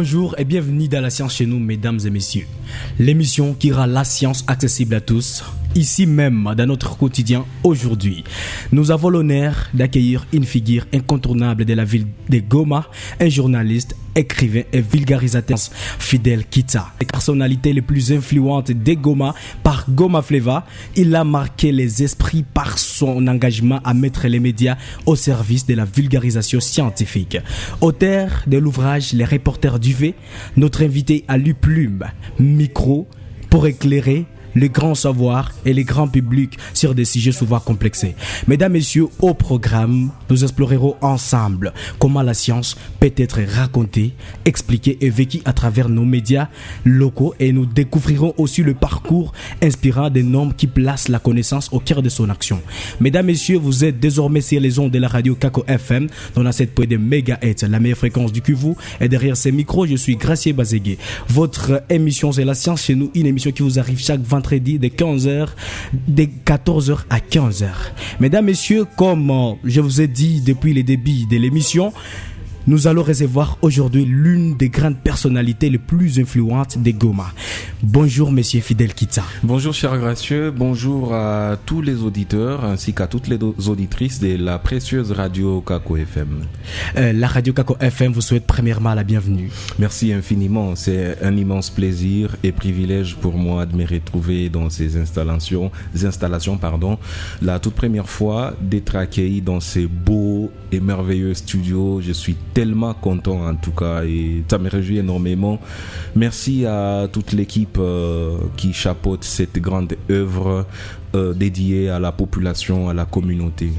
Bonjour et bienvenue dans La Science chez nous, mesdames et messieurs. L'émission qui rend la science accessible à tous, ici même dans notre quotidien aujourd'hui. Nous avons l'honneur d'accueillir une figure incontournable de la ville de Goma, un journaliste, écrivain et vulgarisateur, Fidel Kitsa. Les personnalités les plus influentes de Goma par Goma Flava, il a marqué les esprits par son engagement à mettre les médias au service de la vulgarisation scientifique. Auteur de l'ouvrage Les Reporters du V, notre invité a lu plume, micro pour éclairer le grand savoir et le grand public sur des sujets souvent complexés. Mesdames, messieurs, au programme, nous explorerons ensemble comment la science peut être racontée, expliquée et vécue à travers nos médias locaux, et nous découvrirons aussi le parcours inspirant d'un homme qui place la connaissance au cœur de son action. Mesdames, messieurs, vous êtes désormais sur les ondes de la radio Kako FM, dans la 7.2 MHz, la meilleure fréquence du Kivu, et derrière ces micros, je suis Gracier Bazégué. Votre émission, c'est La Science chez nous, une émission qui vous arrive chaque vendredi de 15h, de 14h à 15h. Mesdames, messieurs, comme je vous ai dit depuis le début de l'émission, nous allons recevoir aujourd'hui l'une des grandes personnalités les plus influentes de Goma. Bonjour, monsieur Fidel Kitsa. Bonjour, cher Gracieux. Bonjour à tous les auditeurs ainsi qu'à toutes les auditrices de la précieuse radio Kako FM. La radio Kako FM vous souhaite premièrement la bienvenue. Merci infiniment. C'est un immense plaisir et privilège pour moi de me retrouver dans ces installations, la toute première fois d'être accueilli dans ces beaux et merveilleux studios. Je suis tellement content en tout cas et ça me réjouit énormément. Merci à toute l'équipe qui chapeaute cette grande œuvre dédiée à la population, à la communauté.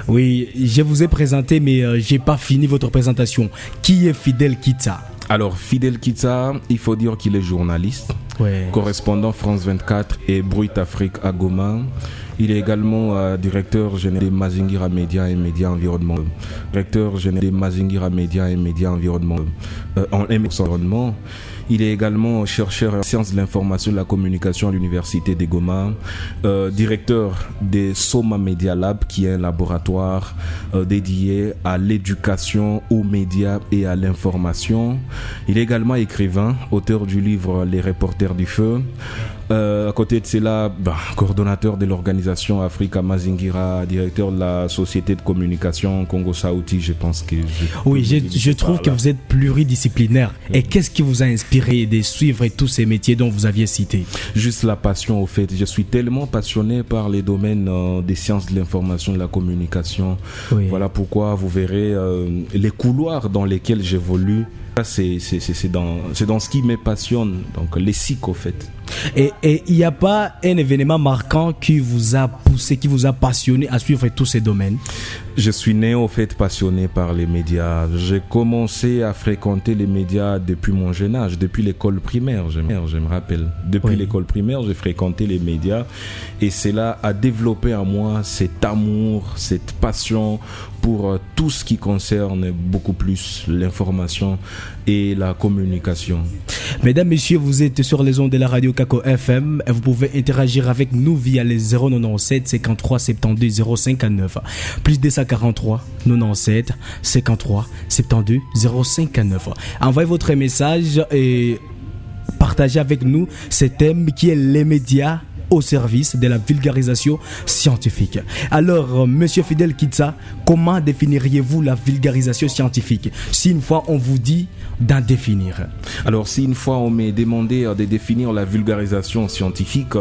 Oui, je vous ai présenté mais j'ai pas fini votre présentation. Qui est Fidel Kitsa? Alors Fidel Kitsa, il faut dire qu'il est journaliste, correspondant France 24 et Brut Afrique à Goma. Il est également directeur général des Mazingira Média et Média Environnement. Directeur général des Mazingira Média et Média Environnement. Il est également chercheur en sciences de l'information et de la communication à l'université de Goma, directeur des Soma Media Lab, qui est un laboratoire dédié à l'éducation, aux médias et à l'information. Il est également écrivain, auteur du livre Les Reporters du Feu. À côté de cela, coordonnateur de l'organisation Africa Mazingira, directeur de la société de communication Congo Saouti, je pense que... Je trouve que vous êtes pluridisciplinaire. Et qu'est-ce qui vous a inspiré de suivre tous ces métiers dont vous aviez cité? Juste la passion, au fait. Je suis tellement passionné par les domaines des sciences de l'information et de la communication. Oui. Voilà pourquoi vous verrez les couloirs dans lesquels j'évolue. C'est dans ce qui me passionne, donc les SIC au fait. Et il n'y a pas un événement marquant qui vous a poussé, qui vous a passionné à suivre tous ces domaines? Je suis né au fait passionné par les médias. J'ai commencé à fréquenter les médias depuis mon jeune âge, depuis l'école primaire, je me rappelle. Depuis l'école primaire, j'ai fréquenté les médias et cela a développé en moi cet amour, cette passion pour tout ce qui concerne beaucoup plus l'information et la communication. Mesdames, messieurs, vous êtes sur les ondes de la radio Kako FM et vous pouvez interagir avec nous via les 097 53 72 059 plus 243 97 53 72 059. Envoyez votre message et partagez avec nous ce thème qui est les médias au service de la vulgarisation scientifique. Alors, monsieur Fidel Kitsa, comment définiriez-vous la vulgarisation scientifique si une fois on vous dit d'en définir? Alors, si une fois on m'est demandé de définir la vulgarisation scientifique,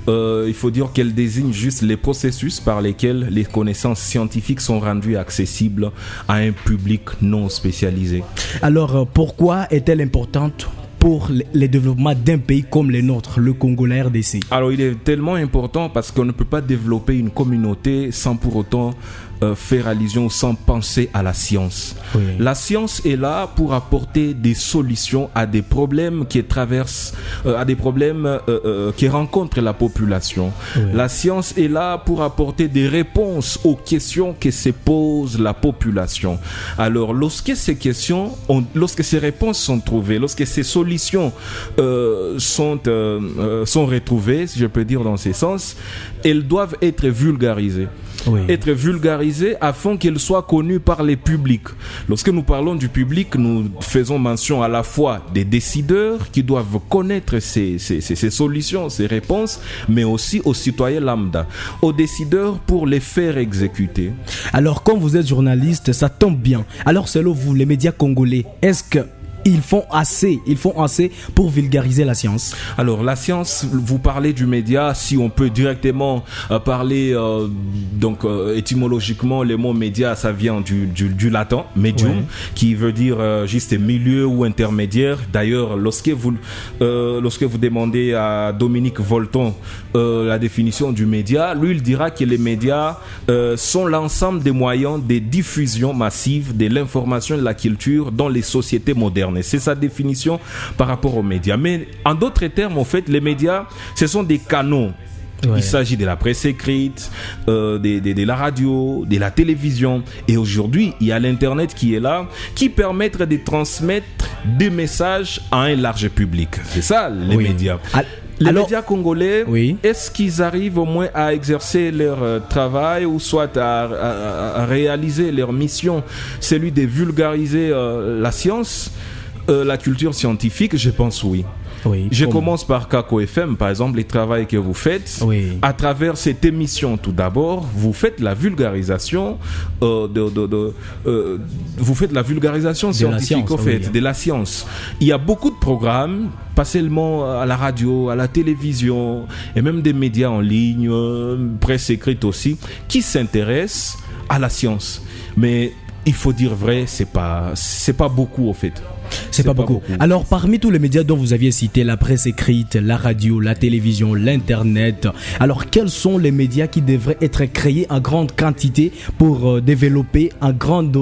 il faut dire qu'elle désigne juste les processus par lesquels les connaissances scientifiques sont rendues accessibles à un public non spécialisé. Alors, pourquoi est-elle importante pour le développement d'un pays comme le nôtre, le Congo, la RDC? Alors, il est tellement important parce qu'on ne peut pas développer une communauté sans pour autant faire allusion, sans penser à la science. Oui. La science est là pour apporter des solutions à des problèmes qui traversent, à des problèmes qui rencontrent la population. Oui. La science est là pour apporter des réponses aux questions que se pose la population. Alors, lorsque ces réponses sont trouvées, lorsque ces solutions sont retrouvées, si je peux dire dans ce sens, elles doivent être vulgarisées. Oui. Être vulgarisées vulgariser afin qu'elle soit connue par les publics. Lorsque nous parlons du public, nous faisons mention à la fois des décideurs qui doivent connaître ces solutions, ces réponses, mais aussi aux citoyens lambda, aux décideurs pour les faire exécuter. Alors, comme vous êtes journaliste, ça tombe bien. Alors, selon vous, les médias congolais, est-ce que ils font assez pour vulgariser la science? Alors la science, vous parlez du média, si on peut directement parler, étymologiquement, le mot média, ça vient du latin, medium, qui veut dire juste milieu ou intermédiaire. D'ailleurs, lorsque vous demandez à Dominique Volton la définition du média, lui il dira que les médias sont l'ensemble des moyens de diffusion massive de l'information et de la culture dans les sociétés modernes. Et c'est sa définition par rapport aux médias. Mais en d'autres termes, en fait, les médias, ce sont des canaux. Ouais. Il s'agit de la presse écrite, de la radio, de la télévision. Et aujourd'hui, il y a l'Internet qui est là, qui permet de transmettre des messages à un large public. C'est ça, les médias. Les médias congolais, est-ce qu'ils arrivent au moins à exercer leur travail ou soit à réaliser leur mission, celui de vulgariser la science, la culture scientifique? Je pense oui. Je commence par Kako FM, par exemple, les travaux que vous faites. À travers cette émission, tout d'abord, vous faites la vulgarisation vous faites la vulgarisation scientifique de la science. Il y a beaucoup de programmes, pas seulement à la radio, à la télévision, et même des médias en ligne, presse écrite aussi, qui s'intéressent à la science. Mais il faut dire vrai, c'est pas beaucoup au fait. C'est pas beaucoup. Alors, parmi tous les médias dont vous aviez cité, la presse écrite, la radio, la télévision, l'internet, alors quels sont les médias qui devraient être créés en grande quantité pour développer en grande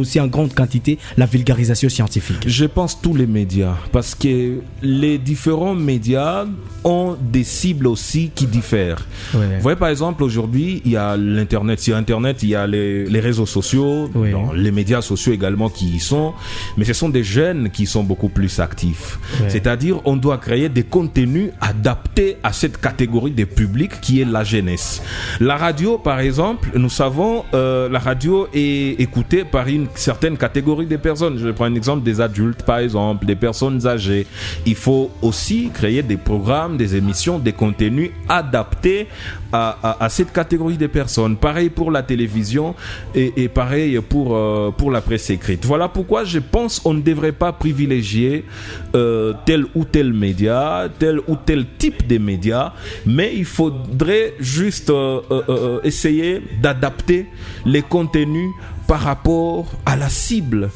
quantité la vulgarisation scientifique? Je pense tous les médias, parce que les différents médias ont des cibles aussi qui diffèrent. Vous voyez, par exemple, aujourd'hui, il y a l'internet. Sur Internet, il y a les réseaux sociaux, les médias sociaux également qui y sont, mais ce sont des jeunes qui sont beaucoup plus actifs. C'est-à-dire, on doit créer des contenus adaptés à cette catégorie de public qui est la jeunesse. La radio, par exemple, nous savons, la radio est écoutée par une certaine catégorie de personnes. Je prends un exemple des adultes, par exemple, des personnes âgées. Il faut aussi créer des programmes, des émissions, des contenus adaptés à cette catégorie de personnes. Pareil pour la télévision et pareil pour la presse écrite. Voilà pourquoi je pense qu'on ne devrait pas privilégier tel ou tel média, tel ou tel type de média, mais il faudrait juste essayer d'adapter les contenus par rapport à la cible,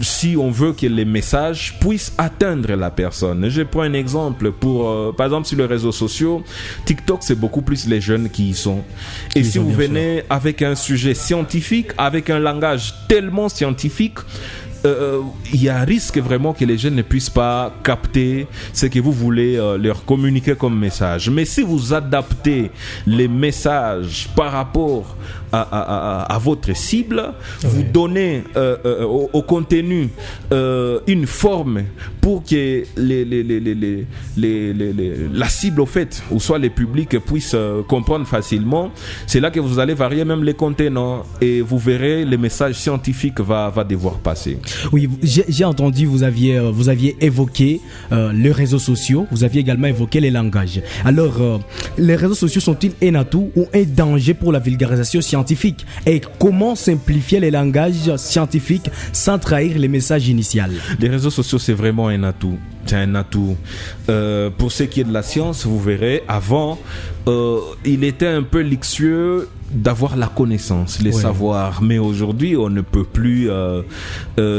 si on veut que les messages puissent atteindre la personne. Je prends un exemple par exemple sur les réseaux sociaux, TikTok, c'est beaucoup plus les jeunes qui y sont. Et si vous venez avec un sujet scientifique, avec un langage tellement scientifique, il y a un risque vraiment que les jeunes ne puissent pas capter ce que vous voulez leur communiquer comme message. Mais si vous adaptez les messages par rapport à votre cible, vous donnez au contenu une forme pour que la cible au fait, ou soit les publics puissent comprendre facilement. C'est là que vous allez varier même les contenants et vous verrez le message scientifique va devoir passer. Oui, j'ai entendu, vous aviez évoqué les réseaux sociaux, vous aviez également évoqué les langages. Alors, les réseaux sociaux sont-ils un atout ou un danger pour la vulgarisation scientifique? Et comment simplifier les langages scientifiques sans trahir les messages initiaux? Les réseaux sociaux, c'est vraiment un atout. C'est un atout. Pour ce qui est de la science, vous verrez, avant, il était un peu luxueux d'avoir la connaissance, les savoirs. Mais aujourd'hui, on ne peut plus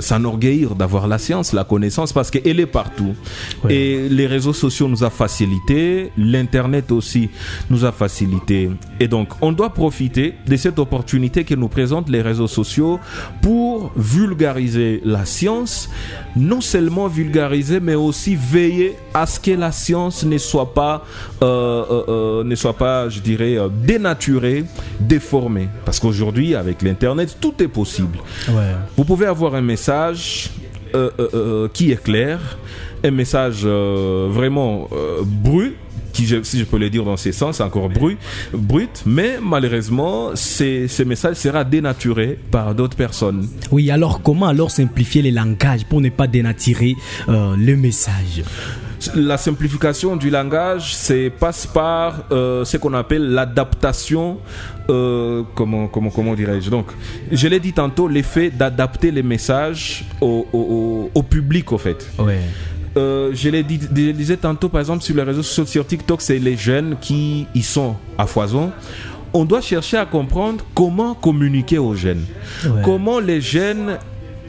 s'enorgueillir d'avoir la science, la connaissance, parce qu'elle est partout. Et les réseaux sociaux nous a facilité, l'Internet aussi nous a facilité. Et donc, on doit profiter de cette opportunité que nous présentent les réseaux sociaux pour vulgariser la science. Non seulement vulgariser, mais aussi veiller à ce que la science ne soit pas, je dirais, dénaturée, déformée. Parce qu'aujourd'hui, avec l'Internet, tout est possible. Vous pouvez avoir un message qui est clair, un message vraiment brut, si je peux le dire dans ces sens, encore brut, mais malheureusement, ces messages seront dénaturés par d'autres personnes. Oui, alors comment alors simplifier les langages pour ne pas dénaturer le message? La simplification du langage, passe par ce qu'on appelle l'adaptation. Comment dirais-je? Donc, je l'ai dit tantôt, l'effet d'adapter les messages au public, au fait. Ouais. Je disais tantôt, par exemple, sur les réseaux sociaux, sur TikTok, c'est les jeunes qui y sont à foison. On doit chercher à comprendre comment communiquer aux jeunes. Ouais. Comment les jeunes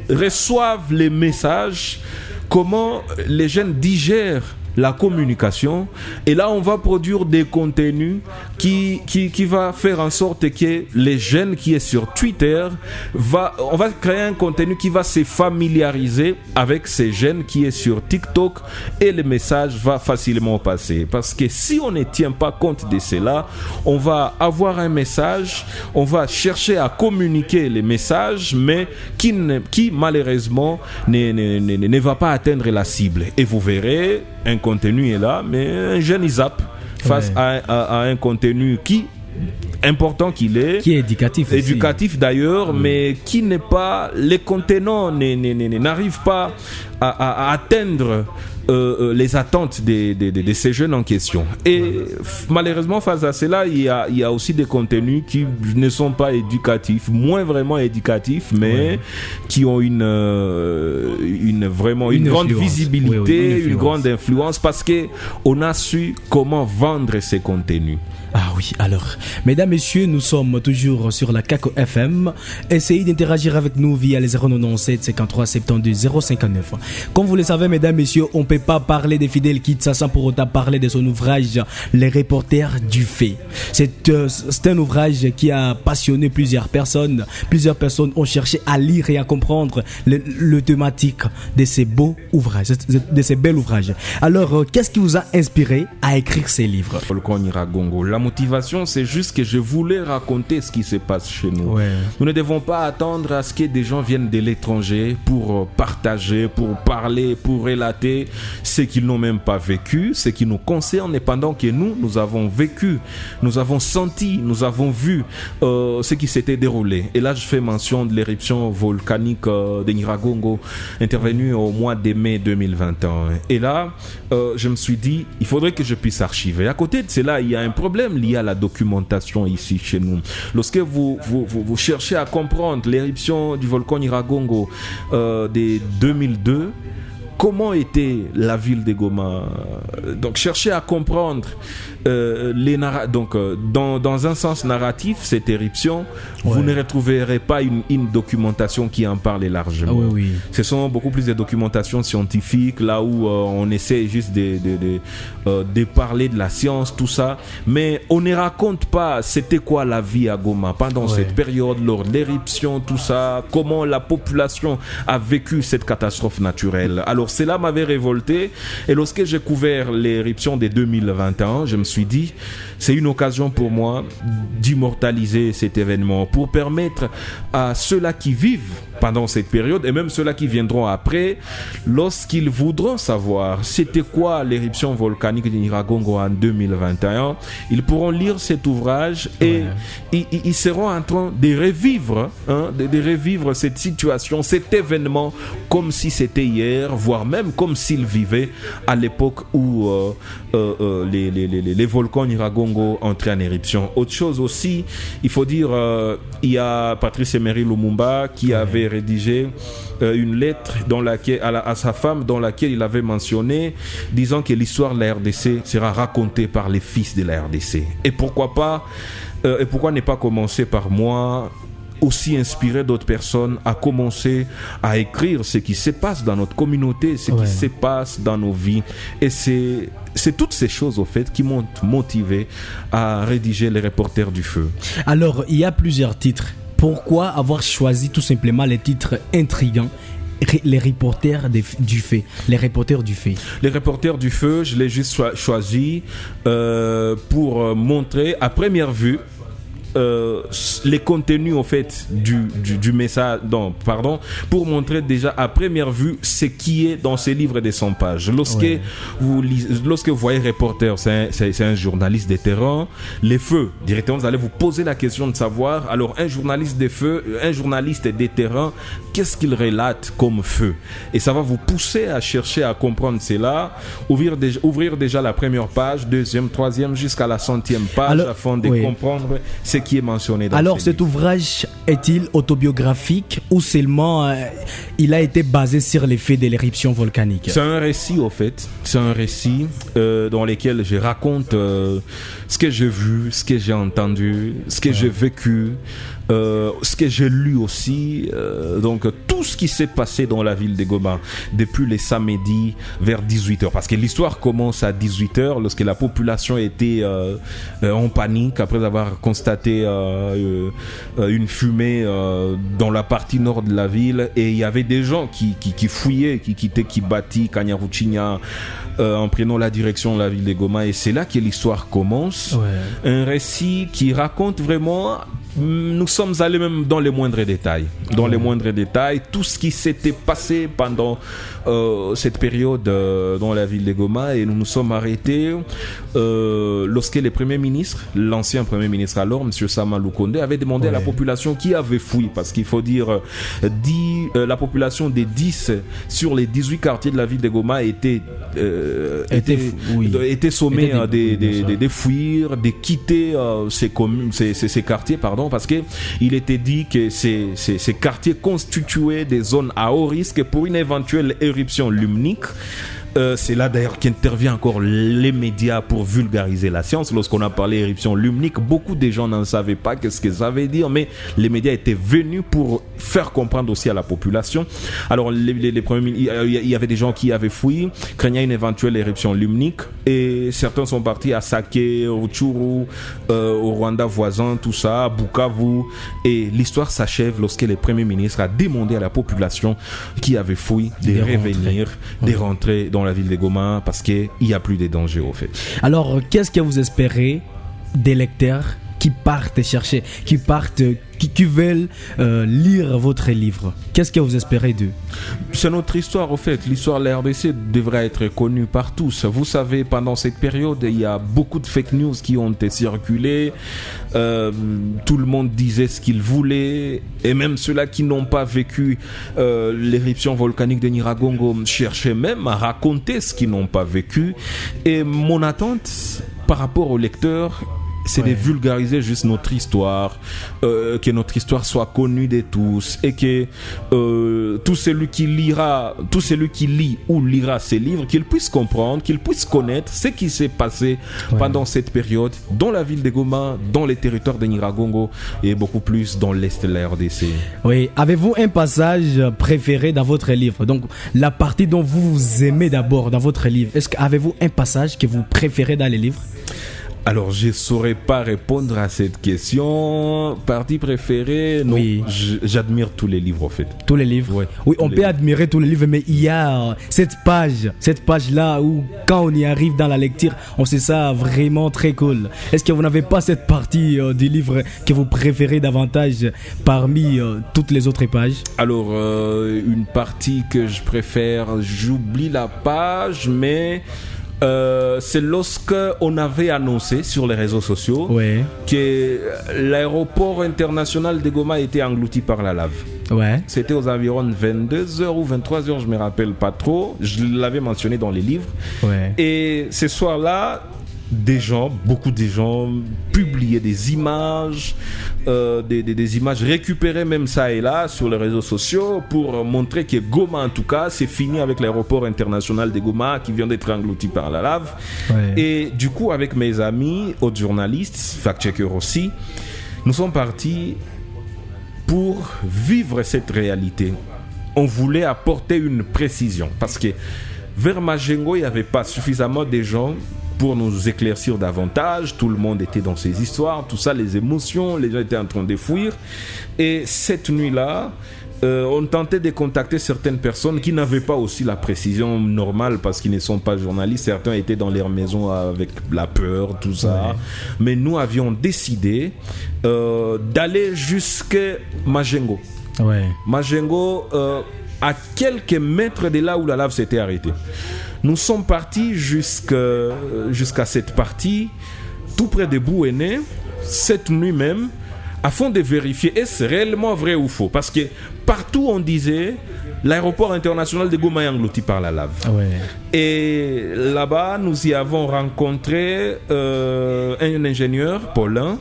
reçoivent les messages, comment les jeunes digèrent la communication, et là on va produire des contenus qui va faire en sorte que les jeunes qui est sur Twitter, on va créer un contenu qui va se familiariser avec ces jeunes qui est sur TikTok, et le message va facilement passer, parce que si on ne tient pas compte de cela, on va avoir un message, on va chercher à communiquer les messages, mais qui malheureusement ne va pas atteindre la cible, et vous verrez, un contenu est là, mais un jeune zappe face à un contenu important qui est éducatif d'ailleurs, mais qui n'est pas, les contenants n'arrivent pas à atteindre les attentes de ces jeunes en question. Et malheureusement, face à cela, il y a aussi des contenus qui ne sont pas éducatifs, moins vraiment éducatifs, mais qui ont une grande visibilité, une grande influence, parce qu'on a su comment vendre ces contenus. Ah oui, alors, mesdames, messieurs, nous sommes toujours sur la CACO FM. Essayez d'interagir avec nous via les 097 53 72 059. Comme vous le savez, mesdames, messieurs, on ne peut pas parler des fidèles Kitsa sans pour autant parler de son ouvrage Les reporters du fait. C'est un ouvrage qui a passionné plusieurs personnes. Plusieurs personnes ont cherché à lire et à comprendre le thématique de ces beaux ouvrages, de ces bels ouvrages. Alors, qu'est-ce qui vous a inspiré à écrire ces livres? La motivation, c'est juste que je voulais raconter ce qui se passe chez nous. Ouais. Nous ne devons pas attendre à ce que des gens viennent de l'étranger pour partager, pour parler, pour relater ce qu'ils n'ont même pas vécu, ce qui nous concerne, et pendant que nous avons vécu, nous avons senti, nous avons vu ce qui s'était déroulé. Et là, je fais mention de l'éruption volcanique de Nyiragongo, intervenue au mois de mai 2021. Et là, je me suis dit, il faudrait que je puisse archiver. À côté de cela, il y a un problème lié à la documentation ici chez nous. Lorsque vous cherchez à comprendre l'éruption du volcan Nyiragongo de 2002, comment était la ville de Goma? Donc, cherchez à comprendre dans un sens narratif, cette éruption, vous ne retrouverez pas une documentation qui en parle largement. Ah oui. Ce sont beaucoup plus de documentations scientifiques, là où on essaie juste de parler de la science, tout ça, mais on ne raconte pas c'était quoi la vie à Goma pendant cette période, lors de l'éruption, tout ça, comment la population a vécu cette catastrophe naturelle. Alors cela m'avait révolté, et lorsque j'ai couvert l'éruption de 2021, je me suis dit, c'est une occasion pour moi d'immortaliser cet événement, pour permettre à ceux-là qui vivent pendant cette période, et même ceux-là qui viendront après, lorsqu'ils voudront savoir c'était quoi l'éruption volcanique de Nyiragongo en 2021, ils pourront lire cet ouvrage et ils seront en train de revivre, de revivre cette situation, cet événement, comme si c'était hier, voire même comme s'ils vivaient à l'époque où les volcans Nyiragongo entraient en éruption. Autre chose aussi, il faut dire, il y a Patrice Emery Lumumba qui avait rédigé une lettre à sa femme, dans laquelle il avait mentionné, disant que l'histoire de la RDC sera racontée par les fils de la RDC. Et pourquoi ne pas commencer par moi, aussi inspirer d'autres personnes à commencer à écrire ce qui se passe dans notre communauté, ce qui se passe dans nos vies. Et c'est toutes ces choses, au fait, qui m'ont motivé à rédiger Les Reporters du Feu. Alors, il y a plusieurs titres. Pourquoi avoir choisi tout simplement les titres intrigants? Les reporters du fait. Les reporters du fait. Les reporters du feu, je l'ai juste choisi pour montrer à première vue les contenus au fait du message, pour montrer déjà à première vue ce qui est dans ces livres de 100 pages. Lorsque vous voyez reporter, c'est un journaliste de terrain, les feux, directement vous allez vous poser la question de savoir, alors un journaliste des terrains, qu'est-ce qu'il relate comme feu? Et ça va vous pousser à chercher à comprendre cela, ouvrir déjà la première page, deuxième, troisième, jusqu'à la 100e page, afin de comprendre ce qui est mentionné dans Alors cet ouvrage est-il autobiographique ou seulement il a été basé sur les faits de l'éruption volcanique? C'est un récit au fait, c'est un récit dans lequel je raconte ce que j'ai vu, ce que j'ai entendu, ce que j'ai vécu, ce que j'ai lu aussi, donc tout ce qui s'est passé dans la ville de Goma depuis les samedis vers 18h, parce que l'histoire commence à 18h lorsque la population était en panique après avoir constaté une fumée dans la partie nord de la ville, et il y avait des gens qui fouillaient, qui quittaient Kibati, Kanyaruchinya, en prenant la direction de la ville de Goma, et c'est là que l'histoire commence. Un récit qui raconte vraiment, nous sommes allés même dans les moindres détails, tout ce qui s'était passé pendant cette période dans la ville de Goma, et nous nous sommes arrêtés lorsque le Premier ministre, l'ancien Premier ministre alors, M. Sama Lukonde, avait demandé à la population qui avait fui, parce qu'il faut dire la population des 10 sur les 18 quartiers de la ville de Goma était sommée de fuir, de quitter ces quartiers, parce qu'il était dit que ces quartiers constituaient des zones à haut risque pour une éventuelle éruption lumnique. C'est là d'ailleurs qu'intervient encore les médias pour vulgariser la science. Lorsqu'on a parlé éruption lumnique, beaucoup de gens n'en savaient pas qu'est-ce que ça veut dire, mais les médias étaient venus pour faire comprendre aussi à la population. Alors les premiers, il y avait des gens qui avaient fui, craignant une éventuelle éruption lumnique, et certains sont partis à Sake, au Tchuru, au Rwanda voisin, tout ça, à Bukavu, et l'histoire s'achève lorsque le Premier ministre a demandé à la population qui avait fui de revenir, de rentrer dans la ville de Goma, parce qu'il n'y a plus de danger au fait. Alors, qu'est-ce que vous espérez des lecteurs qui partent chercher, qui veulent lire votre livre? Qu'est-ce que vous espérez d'eux? C'est notre histoire au fait. L'histoire de la RDC devrait être connue par tous. Vous savez, pendant cette période, il y a beaucoup de fake news qui ont été circulées. Tout le monde disait ce qu'il voulait, et même ceux-là qui n'ont pas vécu l'éruption volcanique de Nyiragongo cherchaient même à raconter ce qu'ils n'ont pas vécu. Et mon attente par rapport aux lecteurs, c'est de vulgariser juste notre histoire, que notre histoire soit connue de tous, et que tout celui qui lit ou lira ces livres, qu'il puisse comprendre, qu'il puisse connaître ce qui s'est passé pendant cette période dans la ville de Goma, dans les territoires de Nyiragongo, et beaucoup plus dans l'est de la RDC. Oui, avez-vous un passage préféré dans votre livre? Donc la partie dont vous aimez d'abord dans votre livre, avez-vous un passage que vous préférez dans les livres? Alors, je ne saurais pas répondre à cette question. Partie préférée? Non, j'admire tous les livres, en fait. Tous les livres? Oui, on peut admirer tous les livres, mais il y a cette page-là où, quand on y arrive dans la lecture, on sait ça vraiment très cool. Est-ce que vous n'avez pas cette partie du livre que vous préférez davantage parmi toutes les autres pages? Alors, une partie que je préfère, j'oublie la page, mais... c'est lorsque on avait annoncé sur les réseaux sociaux que l'aéroport international de Goma était englouti par la lave. C'était aux environs de 22h ou 23h, je ne me rappelle pas trop. Je l'avais mentionné dans les livres. Et ce soir-là, beaucoup de gens publiaient des images, des images récupérées même ça et là sur les réseaux sociaux pour montrer que Goma, en tout cas, c'est fini avec l'aéroport international de Goma qui vient d'être englouti par la lave. Et du coup, avec mes amis, autres journalistes, fact-checkers aussi, nous sommes partis pour vivre cette réalité. On voulait apporter une précision parce que vers Majengo, il n'y avait pas suffisamment de gens pour nous éclaircir davantage. Tout le monde était dans ses histoires, tout ça, les émotions, les gens étaient en train de fuir. Et cette nuit-là, on tentait de contacter certaines personnes qui n'avaient pas aussi la précision normale parce qu'ils ne sont pas journalistes. Certains étaient dans leur maison avec la peur, tout ça. Mais nous avions décidé d'aller jusqu'à Majengo. Majengo, à quelques mètres de là où la lave s'était arrêtée. Nous sommes partis jusqu'à cette partie, tout près de Bouéné, cette nuit même, afin de vérifier est-ce réellement vrai ou faux. Parce que partout on disait l'aéroport international de Goma est englouti par la lave. Et là-bas, nous y avons rencontré un ingénieur, Paulin.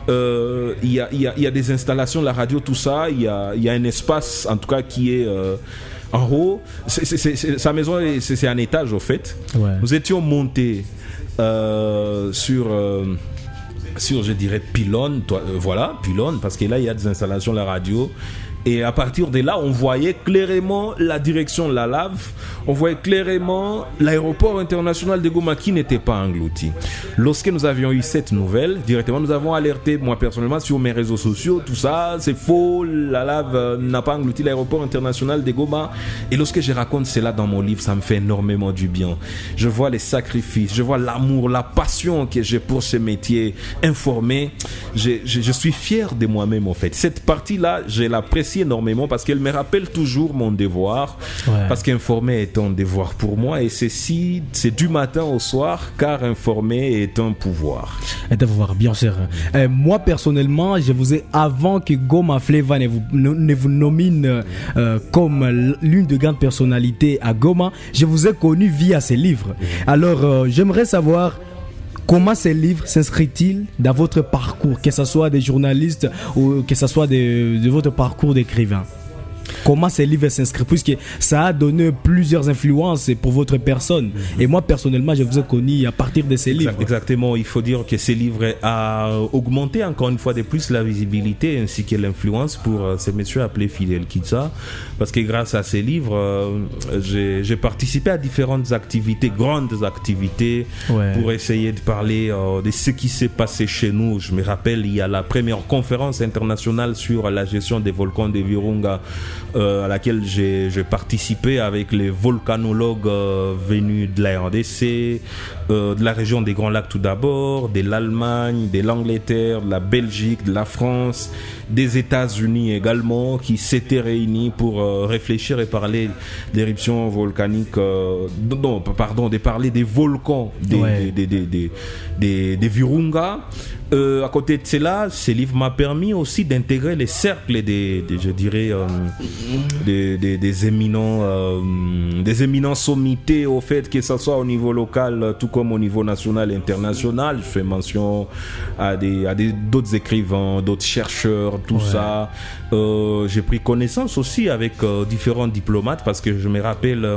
Il y a des installations, la radio, tout ça. Il y a un espace, en tout cas, qui est en haut. Sa maison, c'est un étage, au fait. Nous étions montés sur, je dirais, pylône. Pylône, parce que là, il y a des installations, la radio. Et à partir de là, on voyait clairement la direction de la lave. On voyait clairement l'aéroport international de Goma qui n'était pas englouti. Lorsque nous avions eu cette nouvelle, directement, nous avons alerté, moi personnellement, sur mes réseaux sociaux, tout ça, c'est faux, la lave n'a pas englouti l'aéroport international de Goma. Et lorsque je raconte cela dans mon livre, ça me fait énormément du bien. Je vois les sacrifices, je vois l'amour, la passion que j'ai pour ce métier, informé. Je suis fier de moi-même, en fait. Cette partie-là, je l'apprécie énormément parce qu'elle me rappelle toujours mon devoir, parce qu'informer est un devoir pour moi, et c'est du matin au soir, car informer est un pouvoir. Est un pouvoir, bien sûr. Moi personnellement, je vous ai, avant que Goma Flava ne vous nomine comme l'une des grandes personnalités à Goma, je vous ai connu via ces livres. Alors j'aimerais savoir comment ces livres s'inscrivent-ils dans votre parcours, que ce soit des journalistes ou que ce soit de votre parcours d'écrivain? Comment ces livres s'inscrivent, puisque ça a donné plusieurs influences pour votre personne. Et moi personnellement, je vous ai connu à partir de ces livres. Exactement, il faut dire que ces livres ont augmenté encore une fois de plus la visibilité ainsi que l'influence pour ces messieurs appelés Fidel Kitsa, parce que grâce à ces livres, j'ai participé à différentes activités, grandes activités, pour essayer de parler de ce qui s'est passé chez nous. Je me rappelle, il y a la première conférence internationale sur la gestion des volcans de Virunga, à laquelle j'ai participé avec les volcanologues venus de la RDC, de la région des Grands Lacs tout d'abord, de l'Allemagne, de l'Angleterre, de la Belgique, de la France, des États-Unis également, qui s'étaient réunis pour réfléchir et parler d'éruptions volcaniques, de parler des volcans des Virunga. À côté de cela, ce livre m'a permis aussi d'intégrer les cercles des éminents sommités, au fait que ce soit au niveau local tout comme au niveau national et international. Je fais mention à d'autres écrivains, d'autres chercheurs, tout ça. J'ai pris connaissance aussi avec différents diplomates, parce que je me rappelle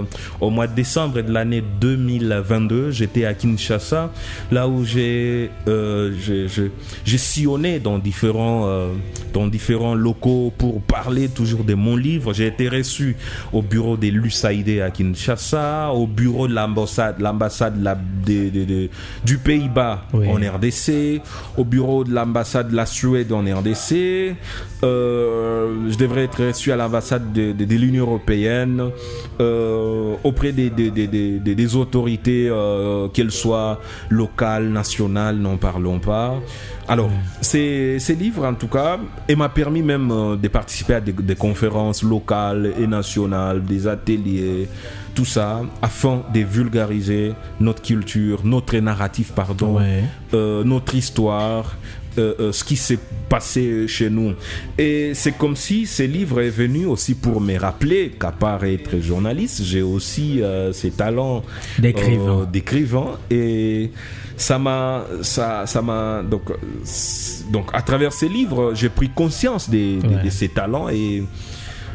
au mois de décembre de l'année 2022, j'étais à Kinshasa, là où j'ai sillonné dans différents locaux pour parler toujours de mon livre. J'ai été reçu au bureau de l'USAID à Kinshasa, au bureau de l'ambassade du Pays-Bas en RDC, au bureau de l'ambassade de la Suède en RDC. Je devrais être reçu à l'ambassade de l'Union européenne, auprès des autorités, qu'elles soient locales, nationales, n'en parlons pas. Alors, ces livres, en tout cas, m'a permis même de participer à des conférences locales et nationales, des ateliers, tout ça, afin de vulgariser notre culture, notre narratif, notre histoire, ce qui s'est passé chez nous. Et c'est comme si ces livres est venu aussi pour me rappeler qu'à part être journaliste, j'ai aussi ces talents d'écrivain, et ça m'a donc à travers ces livres, j'ai pris conscience de ces talents. Et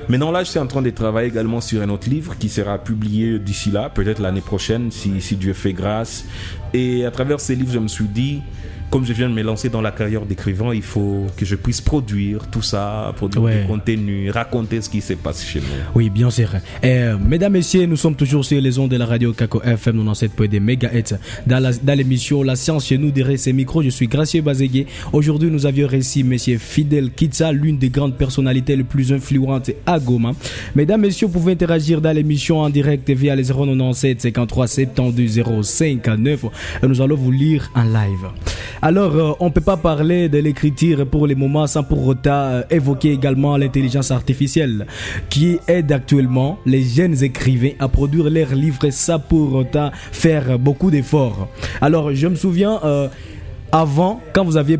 maintenant là, je suis en train de travailler également sur un autre livre qui sera publié d'ici là, peut-être l'année prochaine, si Dieu fait grâce. Et à travers ces livres, je me suis dit, comme je viens de me lancer dans la carrière d'écrivain, il faut que je puisse produire tout ça, produire du contenu, raconter ce qui s'est passé chez nous. Oui, bien sûr. Mesdames, messieurs, nous sommes toujours sur les ondes de la radio Kako FM 97.2 MHz dans l'émission La Science chez nous derrière ces micros. Je suis Gracieux Bazégué. Aujourd'hui, nous avions réussi Monsieur Fidel Kitsa, l'une des grandes personnalités les plus influentes à Goma. Mesdames, messieurs, vous pouvez interagir dans l'émission en direct via les 097 53 72 059 et nous allons vous lire en live. Alors, on ne peut pas parler de l'écriture pour les moments sans pour autant évoquer également l'intelligence artificielle qui aide actuellement les jeunes écrivains à produire leurs livres sans pour autant faire beaucoup d'efforts. Alors, je me souviens, avant, quand vous aviez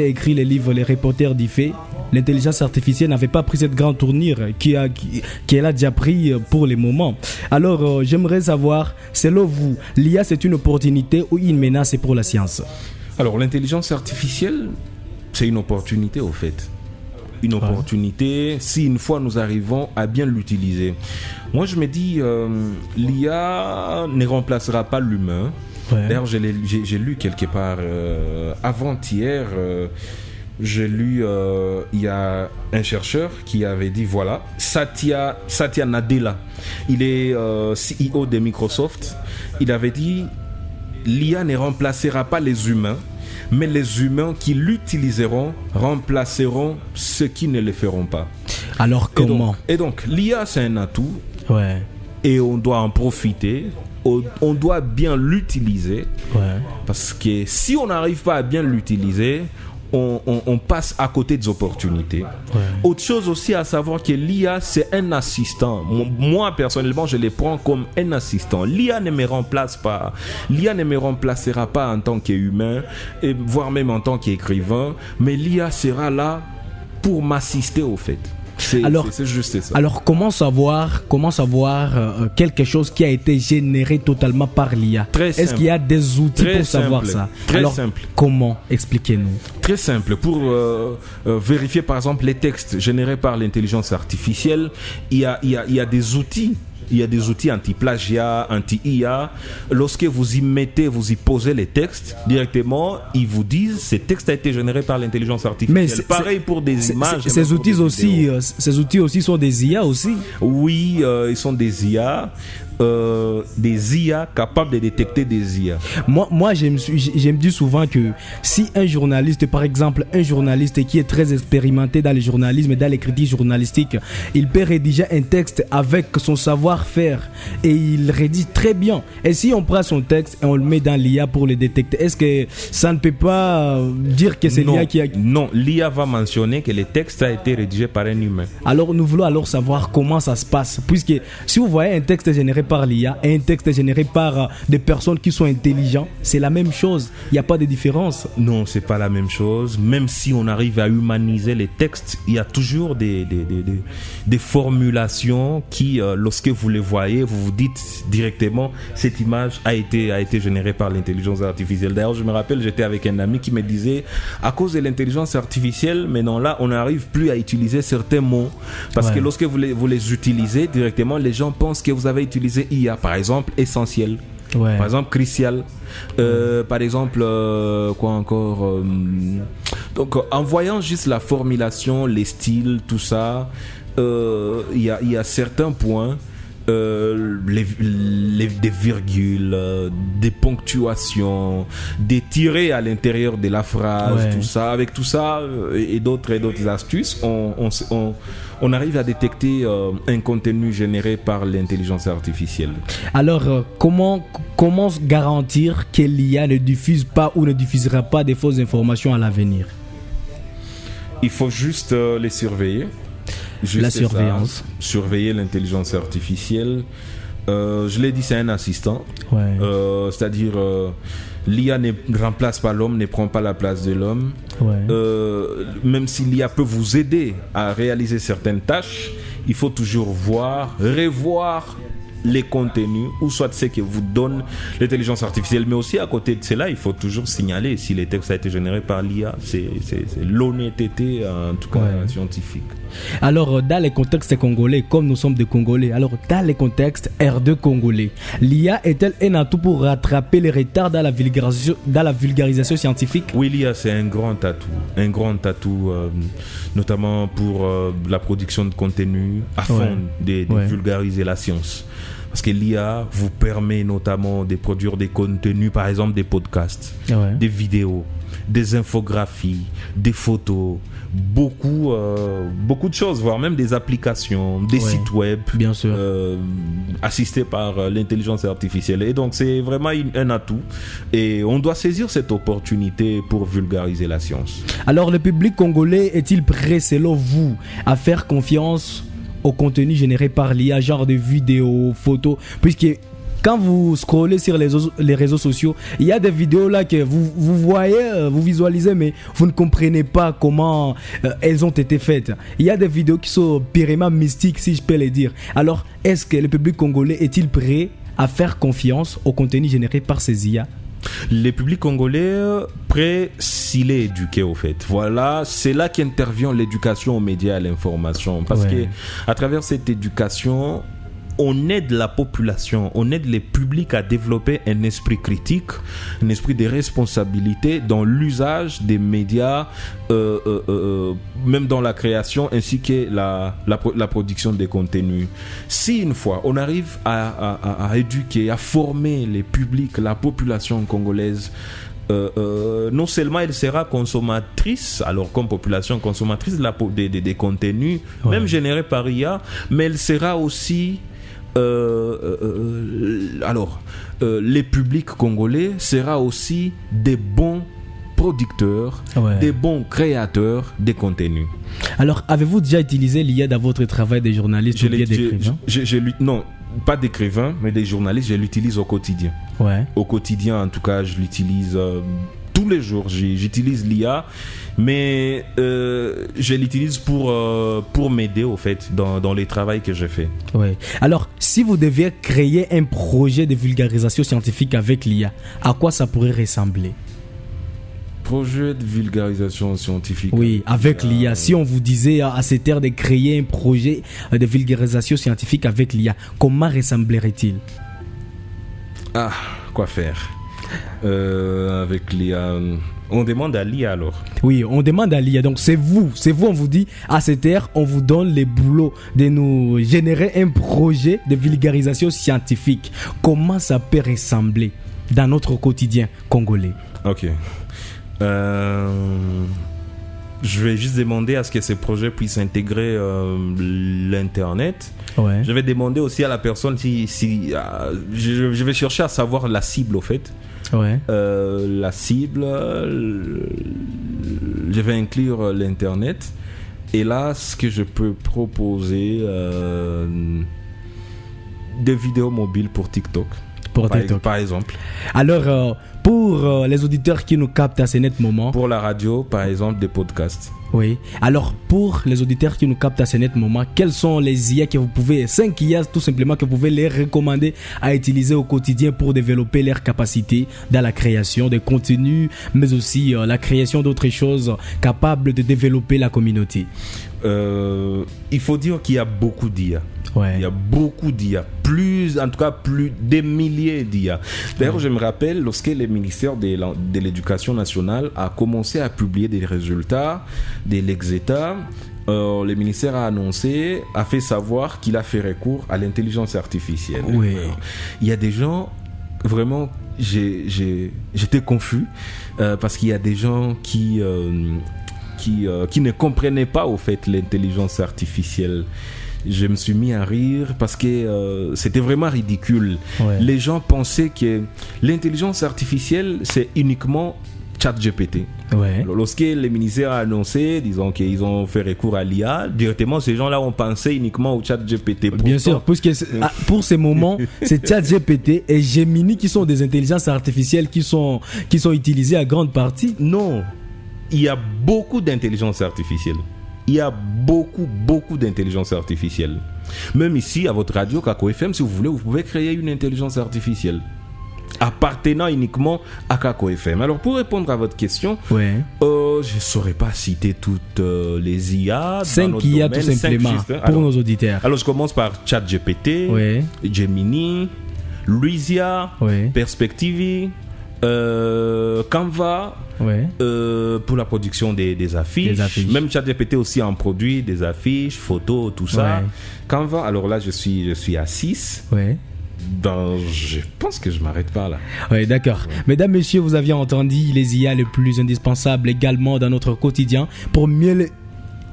écrit les livres Les Reporters d'Ifé, l'intelligence artificielle n'avait pas pris cette grande tournure qu'elle a déjà pris pour les moments. Alors, j'aimerais savoir, selon vous, l'IA c'est une opportunité ou une menace pour la science? Alors, l'intelligence artificielle, c'est une opportunité au fait. Une opportunité si une fois nous arrivons à bien l'utiliser. Moi, je me dis, l'IA ne remplacera pas l'humain. D'ailleurs, j'ai lu quelque part avant-hier, j'ai lu, il y a un chercheur qui avait dit, voilà, Satya Nadella, il est CEO de Microsoft, il avait dit, l'IA ne remplacera pas les humains, mais les humains qui l'utiliseront remplaceront ceux qui ne le feront pas. Alors comment? Et donc l'IA c'est un atout, et on doit en profiter, on doit bien l'utiliser, parce que si on n'arrive pas à bien l'utiliser, on passe à côté des opportunités. Autre chose aussi à savoir que l'IA c'est un assistant. Moi personnellement je les prends comme un assistant. L'IA ne me remplace pas. L'IA ne me remplacera pas en tant qu'humain, et voire même en tant qu'écrivain, mais l'IA sera là pour m'assister au fait. C'est juste ça. Alors comment savoir quelque chose qui a été généré totalement par l'IA? Est-ce qu'il y a des outils pour savoir ça? Alors, simple. Comment? Expliquez-nous. Très simple. Pour vérifier par exemple les textes générés par l'intelligence artificielle, il y a des outils. Il y a des outils anti-plagiat, anti-IA. Lorsque vous y posez les textes, directement, ils vous disent ce texte a été généré par l'intelligence artificielle. Pareil pour des images. Ces outils aussi sont des IA aussi. Oui, ils sont des IA. Des IA capables de détecter des IA. Moi je me dis souvent que si un journaliste qui est très expérimenté dans le journalisme et dans l'écriture journalistique, il peut rédiger un texte avec son savoir-faire et il rédige très bien, et si on prend son texte et on le met dans l'IA pour le détecter, est-ce que ça ne peut pas dire que c'est l'IA qui a... Non, l'IA va mentionner que le texte a été rédigé par un humain. Alors nous voulons savoir comment ça se passe, puisque si vous voyez un texte généré par l'IA et un texte généré par des personnes qui sont intelligentes, c'est la même chose. Il n'y a pas de différence. Non, c'est pas la même chose. Même si on arrive à humaniser les textes, il y a toujours des formulations qui, lorsque vous les voyez, vous vous dites directement cette image a été générée par l'intelligence artificielle. D'ailleurs, je me rappelle, j'étais avec un ami qui me disait, à cause de l'intelligence artificielle, maintenant là, on n'arrive plus à utiliser certains mots. Parce que lorsque vous les utilisez directement, les gens pensent que vous avez utilisé IA, par exemple essentiel, par exemple crucial, par exemple quoi encore, donc en voyant juste la formulation, les styles, tout ça, il y a certains points, des virgules, des ponctuations, des tirets à l'intérieur de la phrase, tout ça, avec tout ça et d'autres astuces, on arrive à détecter un contenu généré par l'intelligence artificielle. Alors, comment garantir que l'IA ne diffuse pas ou ne diffusera pas des fausses informations à l'avenir? Il faut juste les surveiller. La surveillance. Surveiller l'intelligence artificielle. Je l'ai dit, c'est un assistant. C'est-à-dire, l'IA ne remplace pas l'homme, ne prend pas la place de l'homme. Même si l'IA peut vous aider à réaliser certaines tâches, il faut toujours revoir les contenus, ou soit ce que vous donne l'intelligence artificielle. Mais aussi à côté de cela, il faut toujours signaler si les textes ont été générés par l'IA. C'est l'honnêteté, en tout cas scientifique. Alors, dans les contextes congolais, comme nous sommes des Congolais, alors dans les contextes R2 congolais, l'IA est-elle un atout pour rattraper les retards dans la vulgarisation scientifique? Oui, l'IA, c'est un grand atout, notamment pour la production de contenu afin de vulgariser la science. Parce que l'IA vous permet notamment de produire des contenus, par exemple des podcasts, des vidéos, des infographies, des photos, beaucoup de choses, voire même des applications, des sites web, bien sûr, assistés par l'intelligence artificielle. Et donc c'est vraiment un atout et on doit saisir cette opportunité pour vulgariser la science. Alors le public congolais est-il prêt selon vous à faire confiance au contenu généré par l'IA, genre de vidéos, photos, puisque quand vous scrollez sur les réseaux sociaux, il y a des vidéos là que vous voyez, vous visualisez, mais vous ne comprenez pas comment elles ont été faites. Il y a des vidéos qui sont purement mystiques, si je peux le dire. Alors, est-ce que le public congolais est-il prêt à faire confiance au contenu généré par ces IA? Les publics congolais prêts s'il est éduqué au fait. Voilà, c'est là qu'intervient l'éducation aux médias et à l'information. Parce que à travers cette éducation, on aide la population, on aide les publics à développer un esprit critique, un esprit de responsabilité dans l'usage des médias, même dans la création ainsi que la production des contenus. Si une fois on arrive à éduquer, à former les publics, la population congolaise, non seulement elle sera consommatrice, alors comme population consommatrice des contenus, même générés par IA, mais elle sera aussi les publics congolais sera aussi des bons producteurs, des bons créateurs de contenus. Alors, avez-vous déjà utilisé l'IA dans votre travail de journaliste ou bien d'écrivain? Non, pas d'écrivain, mais des journalistes, je l'utilise au quotidien. Au quotidien, en tout cas, je l'utilise tous les jours. J'utilise l'IA, mais je l'utilise pour m'aider au fait dans les travaux que je fais. Alors, si vous deviez créer un projet de vulgarisation scientifique avec l'IA, à quoi ça pourrait ressembler? Projet de vulgarisation scientifique. Oui, avec l'IA. Si on vous disait à cette heure de créer un projet de vulgarisation scientifique avec l'IA, comment ressemblerait-il? Quoi faire avec l'IA? On demande à l'IA alors. Oui, on demande à l'IA. Donc c'est vous, on vous dit à cette heure, on vous donne les boulots de nous générer un projet de vulgarisation scientifique. Comment ça peut ressembler dans notre quotidien congolais? Ok. Je vais juste demander à ce que ces projets puissent intégrer l'internet. Je vais demander aussi à la personne je vais chercher à savoir la cible au fait. La cible, je vais inclure l'internet. Et là, ce que je peux proposer, des vidéos mobiles pour TikTok. Par exemple. Alors, pour les auditeurs qui nous captent à ce net moment. Pour la radio, par exemple, des podcasts. Oui. Alors, pour les auditeurs qui nous captent à ce net moment, quels sont les IA que vous pouvez, 5 IA tout simplement, que vous pouvez les recommander à utiliser au quotidien pour développer leurs capacités dans la création de contenus, mais aussi la création d'autres choses capables de développer la communauté? Il faut dire qu'il y a beaucoup d'IA. Il y a beaucoup d'IA, plus des milliers d'IA. D'ailleurs, je me rappelle lorsque le ministère de l'Éducation nationale a commencé à publier des résultats de l'exETA, le ministère a fait savoir qu'il a fait recours à l'intelligence artificielle. Il y a des gens, vraiment, j'étais confus parce qu'il y a des gens qui ne comprenaient pas au fait l'intelligence artificielle. Je me suis mis à rire parce que c'était vraiment ridicule. Les gens pensaient que l'intelligence artificielle, c'est uniquement ChatGPT. Lorsque le ministère a annoncé, disons qu'ils ont fait recours à l'IA, directement ces gens-là ont pensé uniquement au ChatGPT. Bien sûr, puisque pour ces moments, c'est ChatGPT et Gemini qui sont des intelligences artificielles qui sont utilisées à grande partie. Non, il y a beaucoup d'intelligence artificielle. Il y a beaucoup d'intelligence artificielle. Même ici, à votre radio, Kako FM, si vous voulez, vous pouvez créer une intelligence artificielle. appartenant uniquement à Kako FM. Alors, pour répondre à votre question, je ne saurais pas citer toutes les IA. 5 IA domaine, tout simplement, pour nos auditeurs. Alors, je commence par ChatGPT, Gemini, Luizia, Perspectivi, Canva, pour la production des affiches. Même ChatGPT aussi en produit des affiches, photos, tout ça. Canva, alors là, je suis à 6. Je pense que je m'arrête pas là. Oui, d'accord. Mesdames, messieurs, vous aviez entendu les IA les plus indispensables également dans notre quotidien pour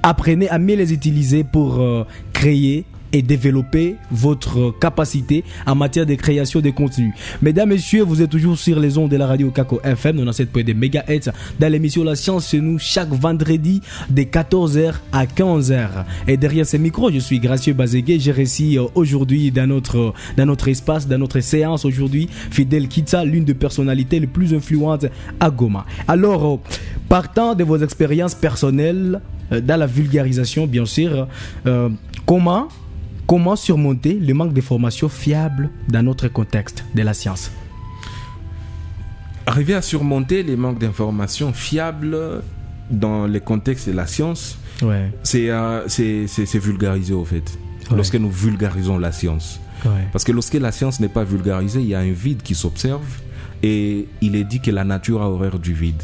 apprenez à mieux les utiliser pour créer et développer votre capacité en matière de création de contenu. Mesdames, messieurs, vous êtes toujours sur les ondes de la radio Kako FM 97.2 MHz dans l'émission La Science chez nous chaque vendredi de 14h à 15h. Et derrière ces micros, je suis Gracieux Bazégué. J'ai reçu aujourd'hui dans notre espace, dans notre séance aujourd'hui, Fidèle Kitsa, l'une des personnalités les plus influentes à Goma. Alors, partant de vos expériences personnelles dans la vulgarisation, bien sûr, Comment surmonter le manque de formation fiable dans notre contexte de la science? Arriver à surmonter les manques d'informations fiables dans le contexte de la science, c'est vulgariser au fait. Lorsque nous vulgarisons la science. Parce que lorsque la science n'est pas vulgarisée, il y a un vide qui s'observe et il est dit que la nature a horreur du vide.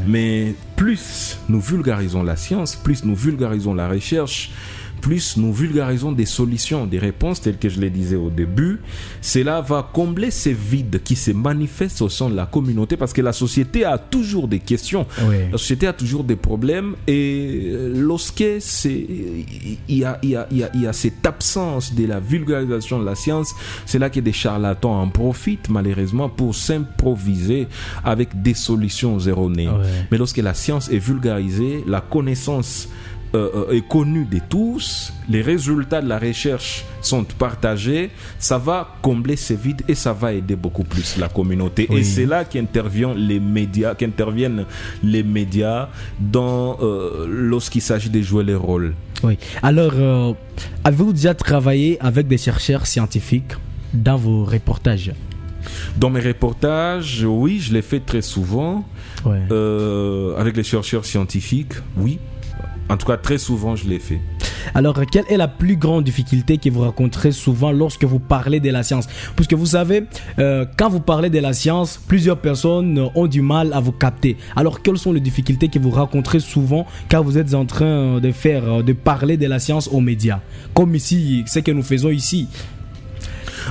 Mais plus nous vulgarisons la science, plus nous vulgarisons la recherche, plus nous vulgarisons des solutions, des réponses telles que je les disais au début, cela va combler ces vides qui se manifestent au sein de la communauté parce que la société a toujours des questions, la société a toujours des problèmes et lorsque il y a cette absence de la vulgarisation de la science, c'est là que des charlatans en profitent malheureusement pour s'improviser avec des solutions erronées. Mais lorsque la science est vulgarisée, la connaissance est connu de tous, les résultats de la recherche sont partagés, ça va combler ces vides et ça va aider beaucoup plus la communauté. Et c'est là qu'interviennent les médias lorsqu'il s'agit de jouer les rôles. Alors, avez-vous déjà travaillé avec des chercheurs scientifiques dans vos reportages? Dans mes reportages, oui, je l'ai fait très souvent. Avec les chercheurs scientifiques, oui. En tout cas, très souvent, je l'ai fait. Alors, quelle est la plus grande difficulté que vous rencontrez souvent lorsque vous parlez de la science? Puisque vous savez, quand vous parlez de la science, plusieurs personnes ont du mal à vous capter. Alors, quelles sont les difficultés que vous rencontrez souvent quand vous êtes en train de parler de la science aux médias? Comme ici, ce que nous faisons ici.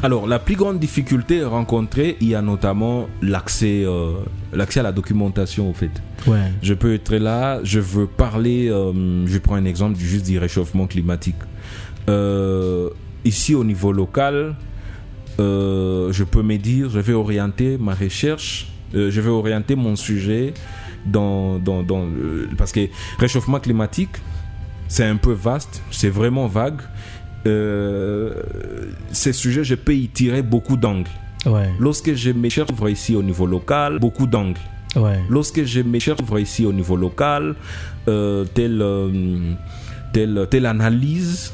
Alors, la plus grande difficulté rencontrée, il y a notamment l'accès à la documentation, au fait. Je peux être là, je veux parler, je prends un exemple du réchauffement climatique. Ici, au niveau local, je peux me dire, je vais orienter ma recherche, je vais orienter mon sujet parce que réchauffement climatique, c'est un peu vaste, c'est vraiment vague. Ces sujets, je peux y tirer beaucoup d'angles. Lorsque je me cherche ici au niveau local, beaucoup d'angles. Lorsque je me cherche ici au niveau local, telle analyse,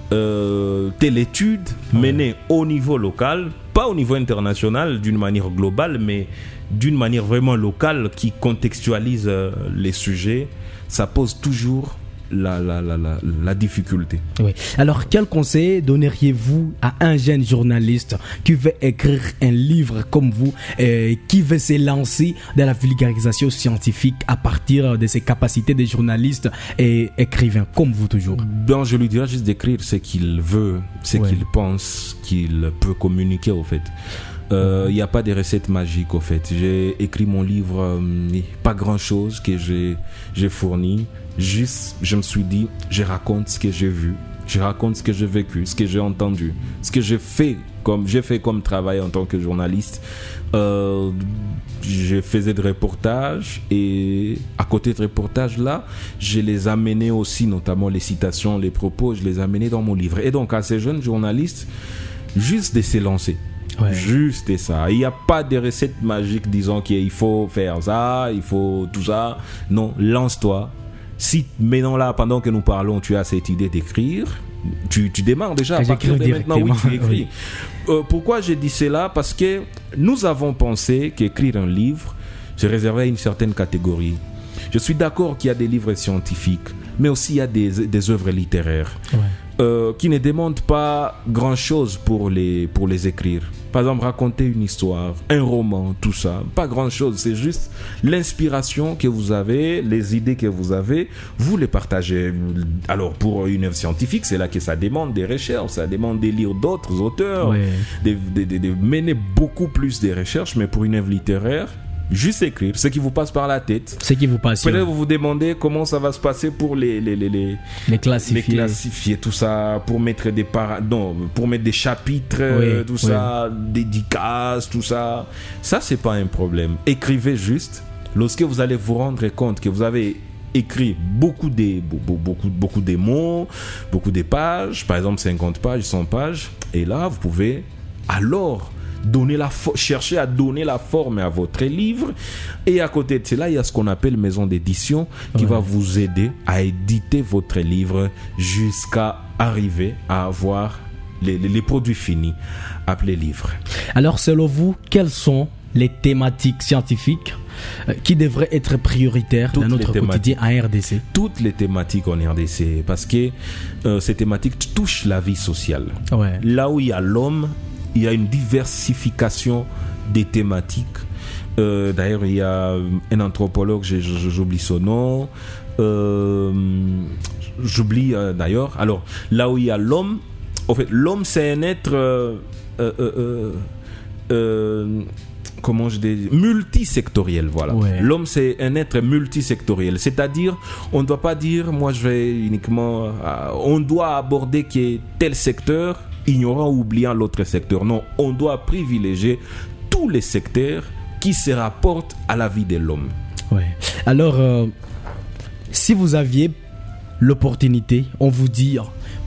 telle étude menée au niveau local, pas au niveau international d'une manière globale, mais d'une manière vraiment locale qui contextualise les sujets, ça pose toujours la difficulté. Alors, quel conseil donneriez-vous à un jeune journaliste qui veut écrire un livre comme vous, qui veut se lancer dans la vulgarisation scientifique à partir de ses capacités de journaliste et écrivain comme vous toujours? Je lui dirais juste d'écrire ce qu'il veut, ce qu'il pense qu'il peut communiquer au fait. Il n'y a pas de recettes magiques au fait. J'ai écrit mon livre, pas grand chose que j'ai fourni. Juste, je me suis dit, je raconte ce que j'ai vu, je raconte ce que j'ai vécu, ce que j'ai entendu, ce que j'ai fait comme travail en tant que journaliste. Je faisais des reportages et à côté de reportages là, je les amenais aussi, notamment les citations, les propos, je les amenais dans mon livre. Et donc à ces jeunes journalistes, juste de se lancer. Juste ça. Il n'y a pas de recette magique disant qu'il faut faire ça, il faut tout ça. Non, lance-toi. Si maintenant là, pendant que nous parlons, tu as cette idée d'écrire, tu démarres déjà à partir de maintenant. Oui, tu écris. Oui. Pourquoi j'ai dit cela? Parce que nous avons pensé qu'écrire un livre, c'est réservé à une certaine catégorie. Je suis d'accord qu'il y a des livres scientifiques, mais aussi il y a des œuvres littéraires qui ne demandent pas grand-chose pour les écrire. Par exemple, raconter une histoire, un roman, tout ça, pas grand-chose. C'est juste l'inspiration que vous avez, les idées que vous avez, vous les partagez. Alors, pour une œuvre scientifique, c'est là que ça demande des recherches, ça demande de lire d'autres auteurs, de mener beaucoup plus de recherches, mais pour une œuvre littéraire, juste écrire ce qui vous passe par la tête. Ce qui vous passe. Peut-être vous vous demandez comment ça va se passer pour les classifier, tout ça, pour mettre pour mettre des chapitres, ça, dédicaces, tout ça. Ça, c'est pas un problème. Écrivez juste. Lorsque vous allez vous rendre compte que vous avez écrit beaucoup de mots, beaucoup de pages, par exemple 50 pages, 100 pages, et là, vous pouvez alors chercher à donner la forme à votre livre. Et à côté de cela, il y a ce qu'on appelle maison d'édition qui va vous aider à éditer votre livre jusqu'à arriver à avoir les produits finis appelés livres. Alors, selon vous, quelles sont les thématiques scientifiques qui devraient être prioritaires dans notre quotidien en RDC? Toutes les thématiques en RDC, parce que ces thématiques touchent la vie sociale. Là où il y a l'homme, il y a une diversification des thématiques. D'ailleurs, il y a un anthropologue, j'oublie son nom. J'oublie d'ailleurs. Alors, là où il y a l'homme, en fait, l'homme, c'est un être comment je dis, multisectoriel, voilà. L'homme, c'est un être multisectoriel. C'est-à-dire, on ne doit pas dire, moi, je vais uniquement... on doit aborder tel secteur, ignorant ou oubliant l'autre secteur. Non, on doit privilégier tous les secteurs qui se rapportent à la vie de l'homme. Alors, si vous aviez l'opportunité, on vous dit,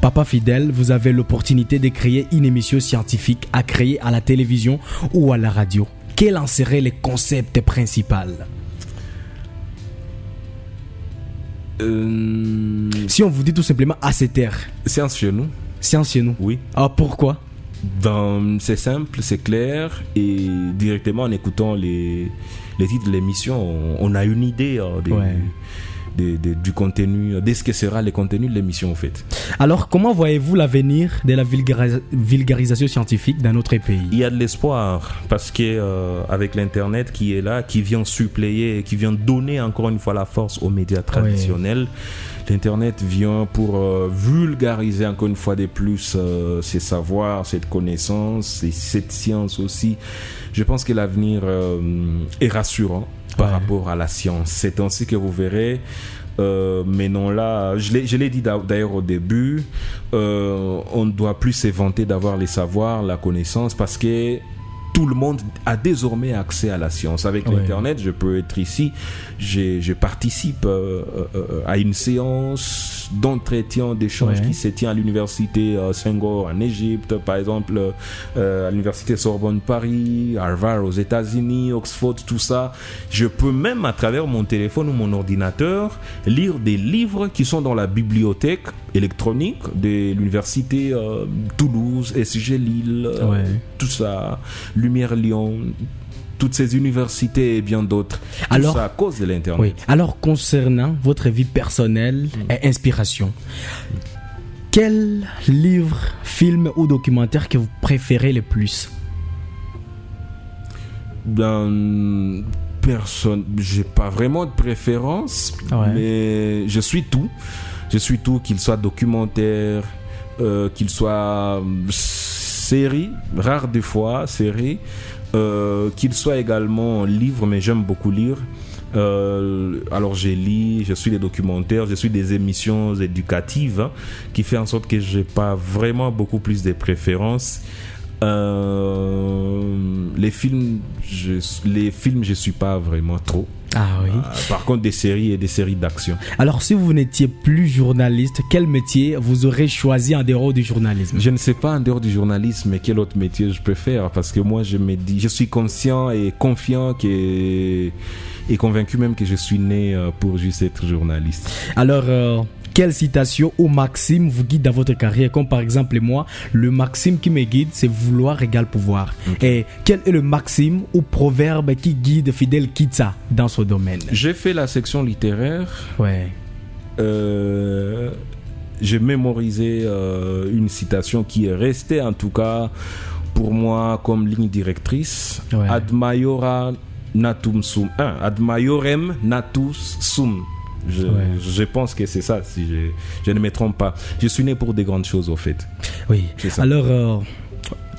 Papa Fidèle, vous avez l'opportunité de créer une émission scientifique à créer à la télévision ou à la radio. Quels en seraient les concepts principaux? Si on vous dit tout simplement ACTR. Science chez nous. Science chez nous. Oui. Alors pourquoi? C'est simple, c'est clair, et directement en écoutant les titres de l'émission, on a une idée du contenu, de ce que sera le contenu de l'émission en fait. Alors comment voyez-vous l'avenir de la vulgarisation scientifique dans notre pays? Il y a de l'espoir parce que avec l'internet qui est là, qui vient suppléer, qui vient donner encore une fois la force aux médias traditionnels. L'internet vient pour vulgariser encore une fois de plus ces savoirs, cette connaissance et cette science aussi. Je pense que l'avenir est rassurant par rapport à la science. C'est ainsi que vous verrez. Mais non, là, je l'ai dit d'ailleurs au début, on ne doit plus s'éventer d'avoir les savoirs, la connaissance, parce que tout le monde a désormais accès à la science. Avec l'internet, je peux être ici, je participe à une séance d'entretien, d'échange qui se tient à l'université Senghor en Égypte, par exemple à l'université Sorbonne Paris, Harvard aux États-Unis, Oxford, tout ça. Je peux même à travers mon téléphone ou mon ordinateur lire des livres qui sont dans la bibliothèque électronique de l'université Toulouse, SG Lille, tout ça, Lumière Lyon, toutes ces universités et bien d'autres. Tout ça à cause de l'internet. Alors concernant votre vie personnelle et inspiration, quel livre, film ou documentaire que vous préférez le plus? Personne, j'ai pas vraiment de préférence, mais je suis tout. Je suis tout, qu'il soit documentaire, qu'il soit série, rare des fois, série, qu'il soit également livre, mais j'aime beaucoup lire. Alors je suis des documentaires, je suis des émissions éducatives qui fait en sorte que j'ai pas vraiment beaucoup plus de préférences. Les films je suis pas vraiment trop. Ah oui. Par contre, des séries et des séries d'action. Alors, si vous n'étiez plus journaliste, quel métier vous aurez choisi en dehors du journalisme? Je ne sais pas en dehors du journalisme, mais quel autre métier je peux faire, parce que moi, je me dis, je suis conscient et confiant et convaincu même que je suis né pour juste être journaliste. Alors, quelle citation ou maxime vous guide dans votre carrière? Comme par exemple moi, le maxime qui me guide, c'est vouloir égale pouvoir. Okay. Et quel est le maxime ou proverbe qui guide Fidel Kitsa dans ce domaine? J'ai fait la section littéraire. Ouais. J'ai mémorisé une citation qui est restée en tout cas pour moi comme ligne directrice. Ouais. Ad maiorem natus sum. Je pense que c'est ça, si je ne me trompe pas. Je suis né pour des grandes choses, au fait. Oui. Alors,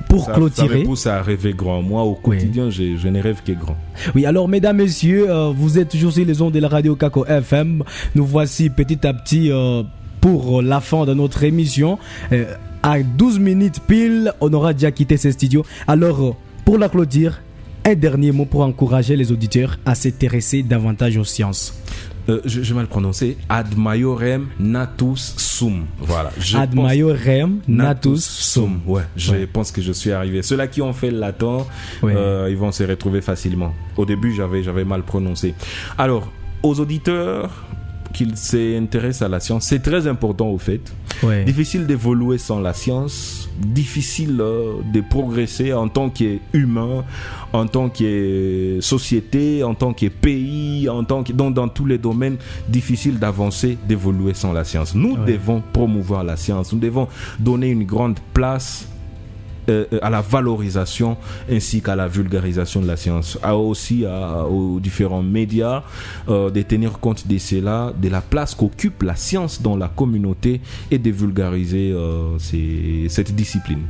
pour clôturer... Ça me pousse à rêver grand. Moi, au quotidien, je ne rêve que grand. Oui, alors, mesdames, messieurs, vous êtes toujours sur les ondes de la radio Kako FM. Nous voici petit à petit pour la fin de notre émission. À 12 minutes pile, on aura déjà quitté ces studios. Alors, pour la clôture, un dernier mot pour encourager les auditeurs à s'intéresser davantage aux sciences. Je vais mal prononcer. Ad maiorem natus sum. Voilà. Ad maiorem natus sum. Ouais, je pense que je suis arrivé. Ceux-là qui ont fait le latin, ils vont se retrouver facilement. Au début, j'avais mal prononcé. Alors, aux auditeurs qu'ils s'intéressent à la science, c'est très important au fait. Ouais. Difficile d'évoluer sans la science, difficile de progresser en tant qu'humain, en tant que société, en tant que pays, dans tous les domaines, difficile d'avancer, d'évoluer sans la science. Nous devons promouvoir la science, nous devons donner une grande place à la valorisation ainsi qu'à la vulgarisation de la science, aussi aux différents médias de tenir compte de cela, de la place qu'occupe la science dans la communauté et de vulgariser cette discipline.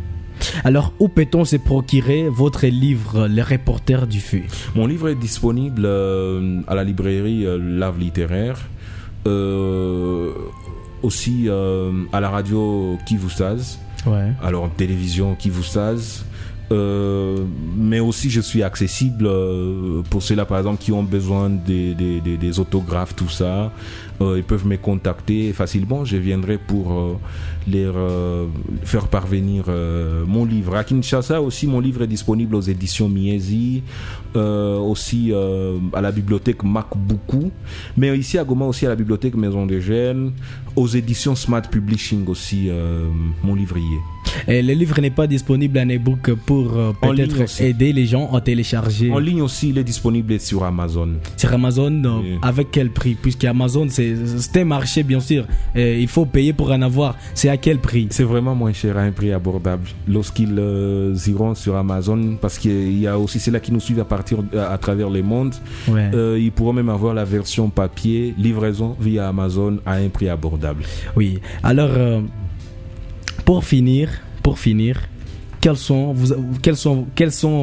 Alors, où peut-on se procurer votre livre, Les Reporters du Feu? Mon livre est disponible à la librairie L'Ave littéraire, aussi à la radio Kivustaz. Ouais. Alors en télévision Kivustaz, mais aussi je suis accessible pour ceux-là par exemple qui ont besoin des autographes, tout ça. Ils peuvent me contacter facilement, je viendrai pour leur faire parvenir mon livre. À Kinshasa aussi, mon livre est disponible aux éditions Miezi, aussi à la bibliothèque Makbuku, mais ici à Goma aussi à la bibliothèque Maison des Jeunes, aux éditions Smart Publishing aussi, mon livre y est. Et le livre n'est pas disponible en e-book pour peut-être aider les gens à télécharger. En ligne aussi, il est disponible sur Amazon. Sur Amazon, oui. Avec quel prix? Puisque Amazon, c'est un marché, bien sûr. Il faut payer pour en avoir. C'est à quel prix? C'est vraiment moins cher, à un prix abordable. Lorsqu'ils iront sur Amazon, parce qu'il y a aussi ceux-là qui nous suivent à travers le monde, ils pourront même avoir la version papier, livraison via Amazon à un prix abordable. Oui. Alors... Pour finir, quelles sont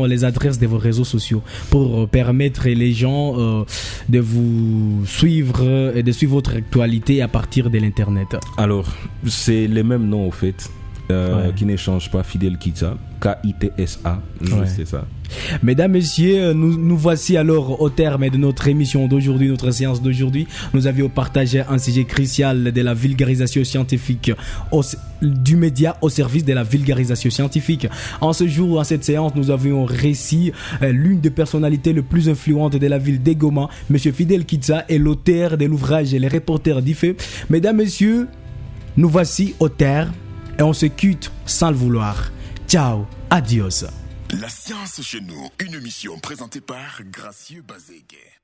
les adresses de vos réseaux sociaux pour permettre les gens de vous suivre et de suivre votre actualité à partir de l'internet? Alors, c'est les mêmes noms au fait, qui ne changent pas. Fidel Kitsa, K-I-T-S-A, c'est ça. Mesdames, messieurs, nous voici alors au terme de notre émission d'aujourd'hui, notre séance d'aujourd'hui. Nous avions partagé un sujet crucial de la vulgarisation scientifique, du média au service de la vulgarisation scientifique. En ce jour, en cette séance, nous avions récit l'une des personnalités les plus influentes de la ville de Goma, M. Fidel Kitsa, est l'auteur de l'ouvrage Les Reporters du Feu. Mesdames, messieurs, nous voici au terme et on se quitte sans le vouloir. Ciao, adios. La science chez nous, une émission présentée par Gracieux Bazéguet.